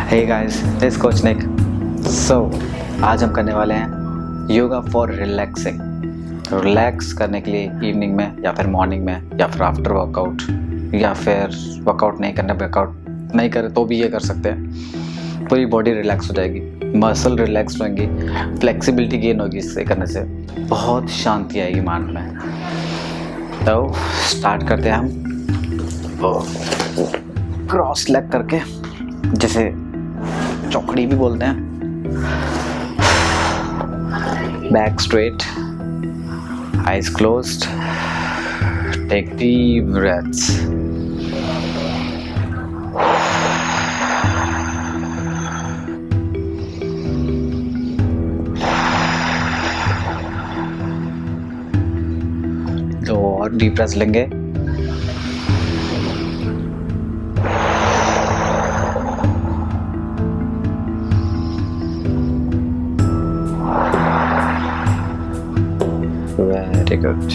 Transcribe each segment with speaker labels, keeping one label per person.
Speaker 1: Hey guys, this coach निक। आज हम करने वाले हैं योगा फॉर रिलैक्सिंग। रिलैक्स करने के लिए इवनिंग में या फिर मॉर्निंग में या फिर आफ्टर वर्कआउट, या फिर वर्कआउट नहीं करे तो भी ये कर सकते हैं। पूरी बॉडी रिलैक्स हो जाएगी, मसल रिलैक्स होंगी, फ्लेक्सिबिलिटी गेन होगी। इससे करने से बहुत शांति आएगी माइंड में। तो स्टार्ट करते हैं हम क्रॉस लेग करके, जैसे चौकड़ी भी बोलते हैं। Back straight, eyes closed, take deep breaths. दो और डीप ब्रेथ्स लेंगे। Very good.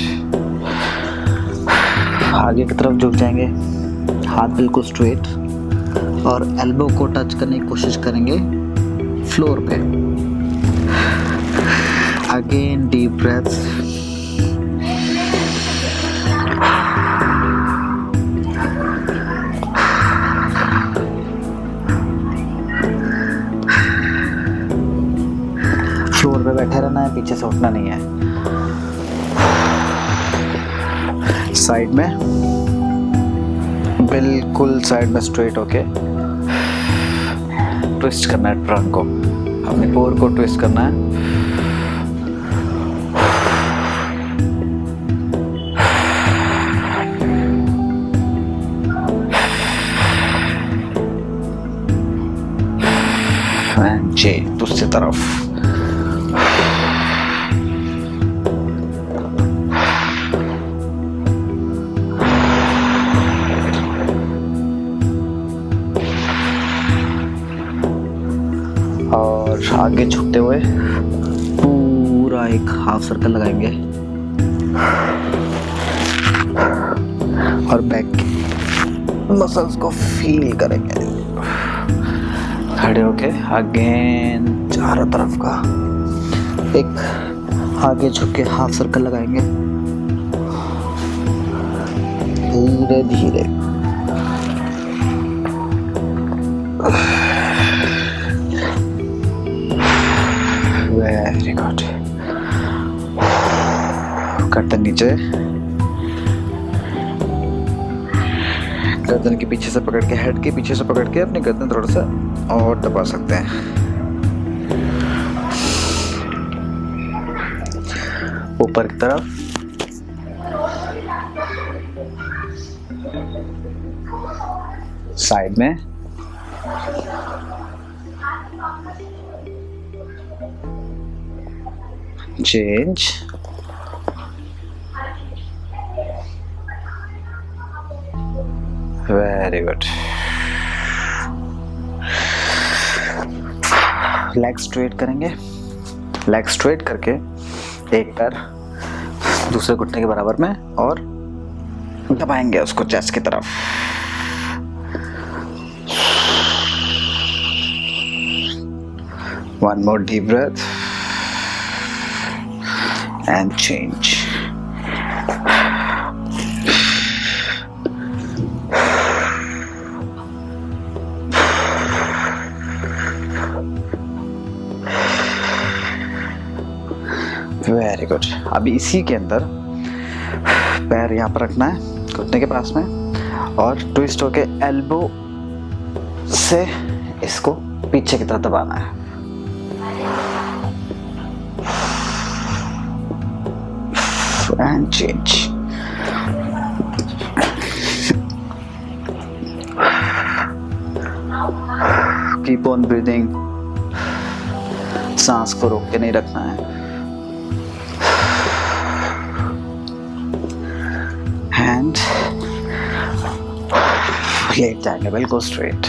Speaker 1: आगे की तरफ झुक जाएंगे, हाथ बिल्कुल स्ट्रेट, और एल्बो को टच करने की कोशिश करेंगे फ्लोर पे। Again deep breaths. फ्लोर पे बैठे रहना है, पीछे से उठना नहीं है। साइड में बिल्कुल साइड में स्ट्रेट होके ट्विस्ट करना है ट्रंक को, अपने कोर को ट्विस्ट करना है। दूसरी तरफ। और आगे झुकते हुए पूरा एक हाफ सर्कल लगाएंगे और बैक मसल्स को फील करेंगे। खड़े होके अगेन चारों तरफ का एक आगे झुक के हाफ सर्कल लगाएंगे धीरे धीरे। Very good. गर्दन नीचे, गर्दन के पीछे से पकड़ के, हेड के पीछे से पकड़ के अपनी गर्दन थोड़ा सा और दबा सकते हैं। ऊपर की तरफ। साइड में। Change. Very good. Leg straight करेंगे। लेग स्ट्रेट करके एक पैर दूसरे घुटने के बराबर में और दबाएंगे उसको चेस्ट की तरफ। One more deep breath and change. Very good. अभी इसी के अंदर पैर यहाँ पर रखना है घुटने के पास में, और ट्विस्ट होके एल्बो से इसको पीछे की तरफ दबाना है। And change. Keep on breathing. सांस को रोक के नहीं रखना है। And लेट जाएंगे बिल्कुल स्ट्रेट।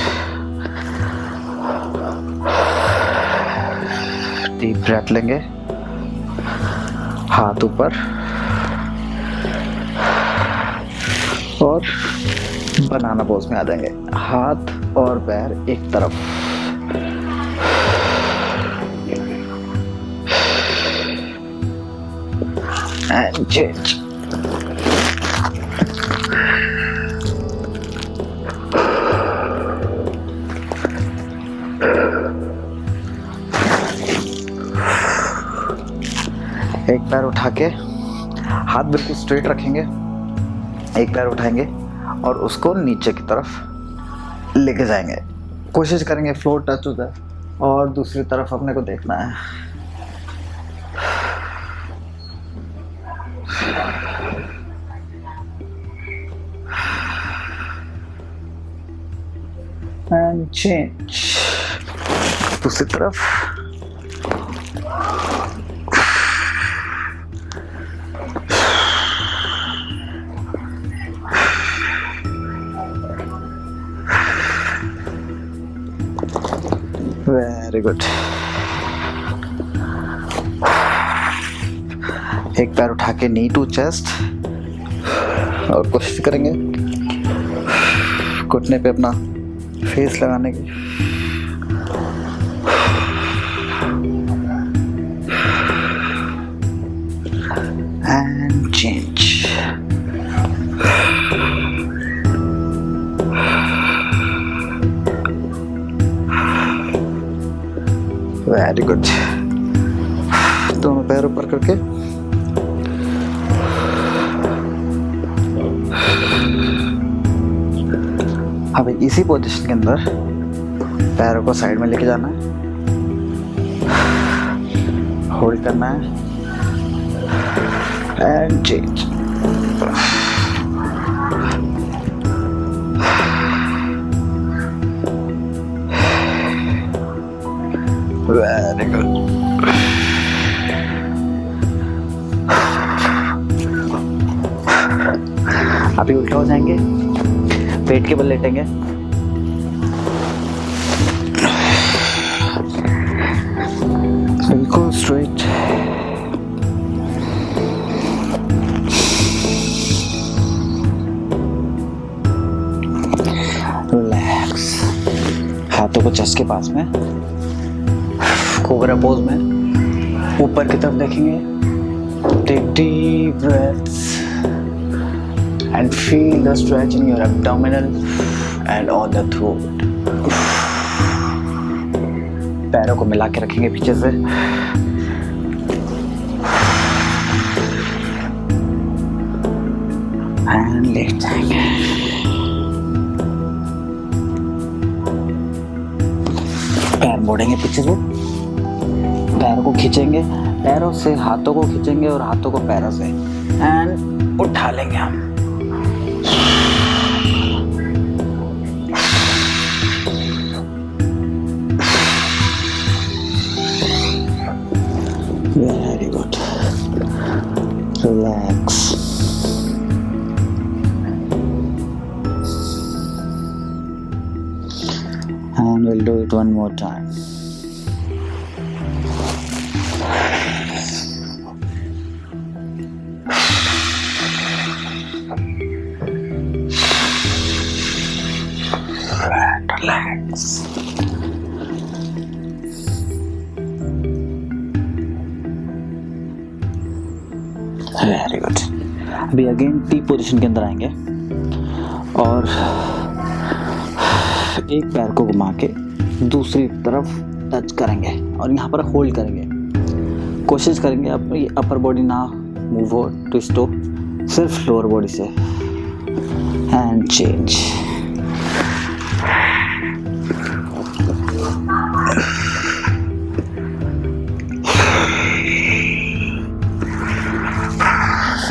Speaker 1: डीप ब्रेथ लेंगे, हाथ ऊपर, और बनाना पोज में आ जाएंगे। हाथ और पैर एक तरफ, and change. एक पैर उठा के हाथ बिल्कुल स्ट्रेट रखेंगे, एक पैर उठाएंगे और उसको नीचे की तरफ लेके जाएंगे। कोशिश करेंगे फ्लोर टच हो जाए और दूसरी तरफ अपने को देखना है। And change. दूसरी तरफ। Very good. एक पैर उठा के नी टू चेस्ट और कोशिश करेंगे घुटने पे अपना फेस लगाने की। And change. Very good. दोनों पैर ऊपर करके अब इसी पोजीशन के अंदर पैरों को साइड में लेके जाना है, होल्ड करना है एंड चेंज। Very good. अभी उल्टा हो जाएंगे, पेट के बल लेटेंगे, बिल्कुल स्ट्रेट। रिलैक्स। हाथों को चेस्ट के पास में, कोबरा पोज में ऊपर की तरफ देखेंगे। Take deep breaths and feel the stretch in your abdominal and on the throat. पैरों को मिला के रखेंगे पीछे से। एंड लेट जाएंगे। पैर मोड़ेंगे पीछे से, पैरों को खींचेंगे, पैरों से हाथों को खींचेंगे और हाथों को पैरों से एंड उठा लेंगे हम। Very good. Relax. And we'll do it one more time. And relax. Very good. अभी अगेन टी पोजीशन के अंदर आएंगे और एक पैर को घुमा के दूसरी तरफ टच करेंगे और यहाँ पर होल्ड करेंगे। कोशिश करेंगे अपनी अपर बॉडी ना मूव हो, ट्विस्ट हो, सिर्फ लोअर बॉडी से। And change.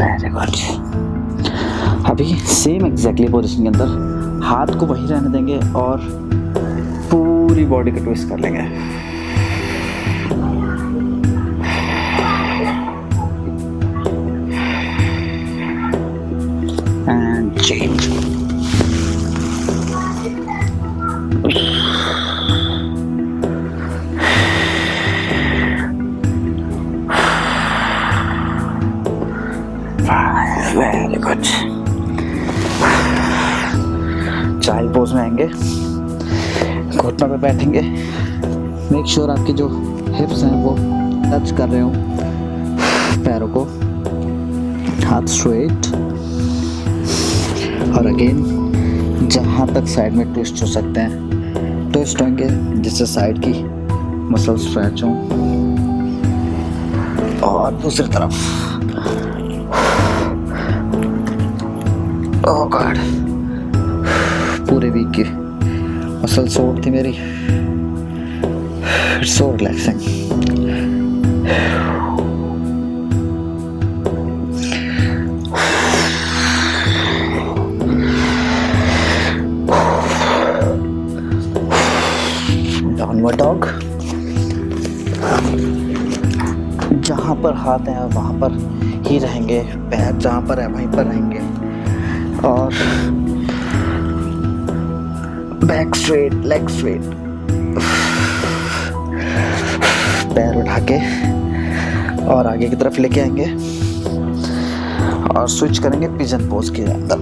Speaker 1: Very good. अभी सेम एग्जैक्टली पोजीशन के अंदर हाथ को वहीं रहने देंगे और पूरी बॉडी को ट्विस्ट कर लेंगे। And change. Very good. Child pose में आएंगे, घुटनों पे बैठेंगे। मेक श्योर आपकी जो हिप्स हैं वो टच कर रहे हो पैरों को। हाथ स्ट्रेट, और अगेन जहाँ तक साइड में ट्विस्ट हो सकते हैं ट्विस्ट होंगे, जिससे साइड की मसल स्ट्रेच हो। और दूसरी तरफ, ओह गॉड, पूरे वीक की मसल सोर थी मेरी। It's so relaxing. Downward dog, जहाँ पर हाथ है वहाँ पर ही रहेंगे, पैर जहाँ पर है वहीं पर रहेंगे, और बैक स्ट्रेट, लेग स्ट्रेट, पैर उठा के और आगे की तरफ लेके आएंगे और स्विच करेंगे पिजन पोज के अंदर।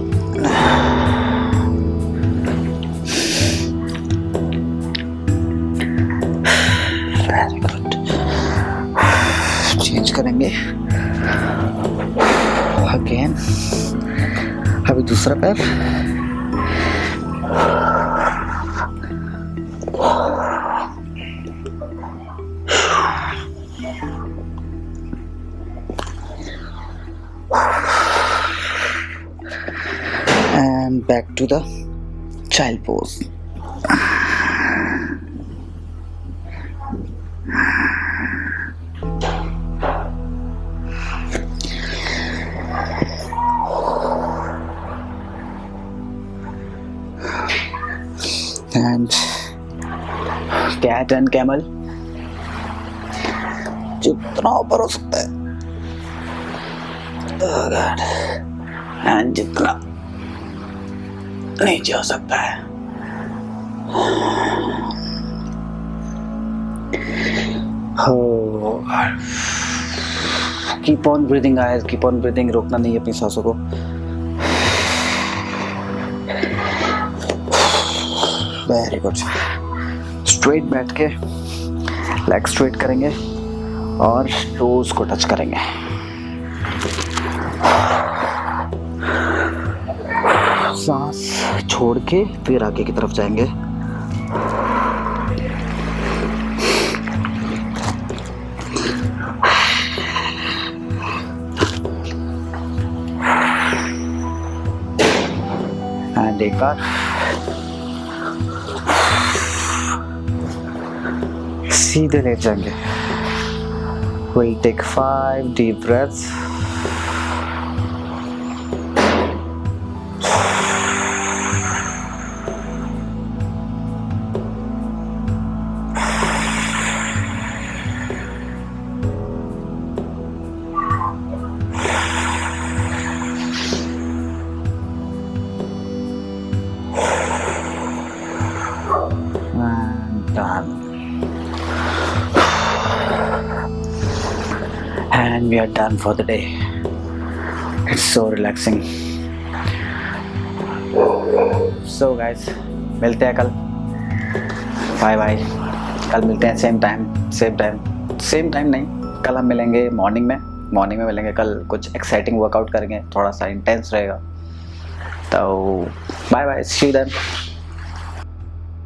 Speaker 1: Very good. चेंज करेंगे अगेन। अभी दूसरा पैर, and back to the child pose. And cat and camel, जितना ऊपर हो सकता है, oh God, and जितना नीचे हो सकता है। Oh God. Keep on breathing guys, keep on breathing, रोकना नहीं है अपनी सांसों को। Very good. स्ट्रेट बैठ के लेग स्ट्रेट करेंगे और टोज को टच करेंगे। सांस छोड़ के फिर आगे की तरफ जाएंगे। एंड एक बार सीधे लेट जाएंगे। We'll take 5 deep breaths. And done. And we are done for the day. It's so relaxing. So guys, मिलते हैं कल। Bye bye. कल मिलते हैं सेम टाइम नहीं, कल हम मिलेंगे मॉर्निंग में मिलेंगे। कल कुछ एक्साइटिंग वर्कआउट करेंगे, थोड़ा सा इंटेंस रहेगा। तो bye bye, see you then.